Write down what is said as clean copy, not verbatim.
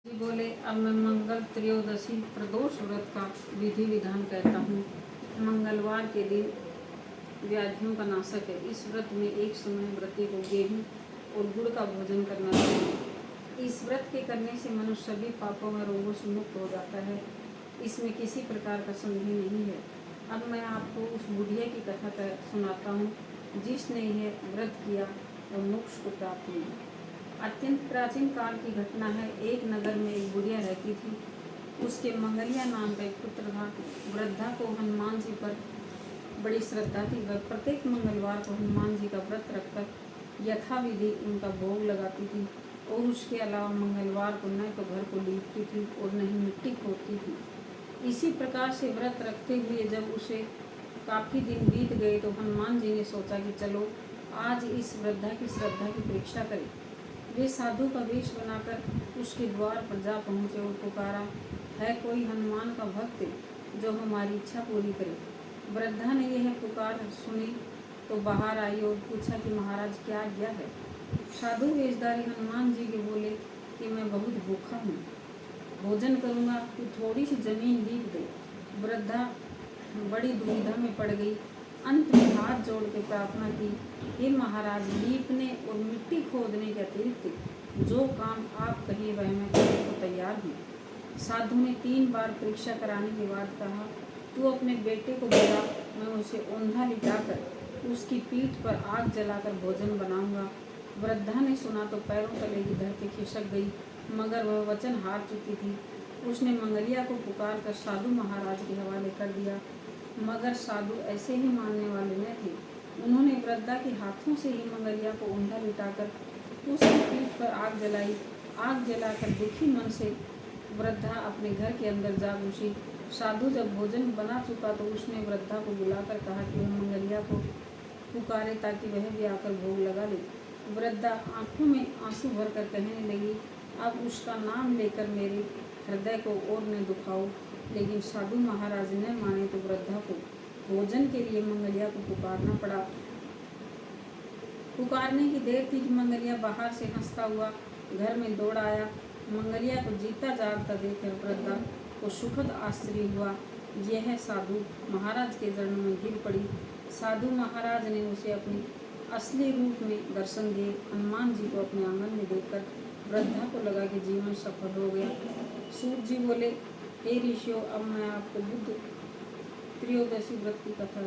जी बोले, अब मैं मंगल त्रयोदशी प्रदोष व्रत का विधि विधान कहता हूँ। मंगलवार के दिन व्याधियों का नाशक है। इस व्रत में एक समय व्रती को गेहूं और गुड़ का भोजन करना चाहिए। इस व्रत के करने से मनुष्य सभी पापों और रोगों से मुक्त हो जाता है। इसमें किसी प्रकार का संदेह नहीं है। अब मैं आपको उस बुढ़िया की कथा सुनाता हूँ जिसने यह व्रत किया और मोक्ष को प्राप्त हुई। अत्यंत प्राचीन काल की घटना है। एक नगर में एक बुढ़िया रहती थी। उसके मंगलिया नाम का एक पुत्र था। वृद्धा को हनुमान जी पर बड़ी श्रद्धा थी। वह प्रत्येक मंगलवार को हनुमान जी का व्रत रखकर यथाविधि उनका भोग लगाती थी और उसके अलावा मंगलवार को न तो घर को लीपती थी और न ही मिट्टी खोदती थी। इसी प्रकार से व्रत रखते हुए जब उसे काफ़ी दिन बीत गए तो हनुमान जी ने सोचा कि चलो आज इस वृद्धा की श्रद्धा की परीक्षा करें। वे साधु का वेश बनाकर उसके द्वार पर जा पहुँचे और पुकारा, है कोई हनुमान का भक्त जो हमारी इच्छा पूरी करे। वृद्धा ने यह पुकार सुनी तो बाहर आई और पूछा कि महाराज क्या आज्ञा है। साधु वेशधारी हनुमान जी के बोले कि मैं बहुत भूखा हूँ, भोजन करूँगा तो थोड़ी सी जमीन लीप दे। वृद्धा बड़ी दुविधा में पड़ गई। अंत में हाथ जोड़ के प्रार्थना की, हे महाराज, लीपने और मिट्टी खोदने के अतिरिक्त जो काम आप कहिए वह मैं करने को तैयार हूँ। साधु ने 3 बार परीक्षा कराने के बाद कहा, तू अपने बेटे को बुला, मैं उसे औंधा लिटाकर उसकी पीठ पर आग जलाकर भोजन बनाऊंगा। वृद्धा ने सुना तो पैरों तले की धरती खिसक गई, मगर वह वचन हार चुकी थी। उसने मंगलिया को पुकार कर साधु महाराज के हवाले कर दिया, मगर साधु ऐसे ही मानने वाले न थे। उन्होंने वृद्धा के हाथों से ही मंगलिया को औंधा लिटाकर उसकी पीठ पर आग जलाई। आग जलाकर दुखी मन से वृद्धा अपने घर के अंदर जा घुसी। साधु जब भोजन बना चुका तो उसने वृद्धा को बुलाकर कहा कि वह मंगलिया को पुकारे ताकि वह भी आकर भोग लगा ले। वृद्धा आंखों में आंसू भरकर कहने लगी, अब उसका नाम लेकर मेरे हृदय को और न दुखाओ। लेकिन साधु महाराज न माने तो वृद्धा को भोजन के लिए मंगलिया को पुकारना पड़ा। पुकारने की देर थी कि मंगलिया बाहर से हंसता हुआ घर में दौड़ आया। मंगलिया को जीता जागता देखकर वृद्धा को सुखद आश्चर्य हुआ। यह साधु महाराज के चरणों में गिर पड़ी। साधु महाराज ने उसे अपनी असली रूप में दर्शन दिए। हनुमान जी को अपने आंगन में देखकर वृद्धा को लगा कि जीवन सफल हो गया। सूत जी बोले, हे ऋषियों, अब मैं आपको बुद्ध त्रयोदशी व्रत की कथा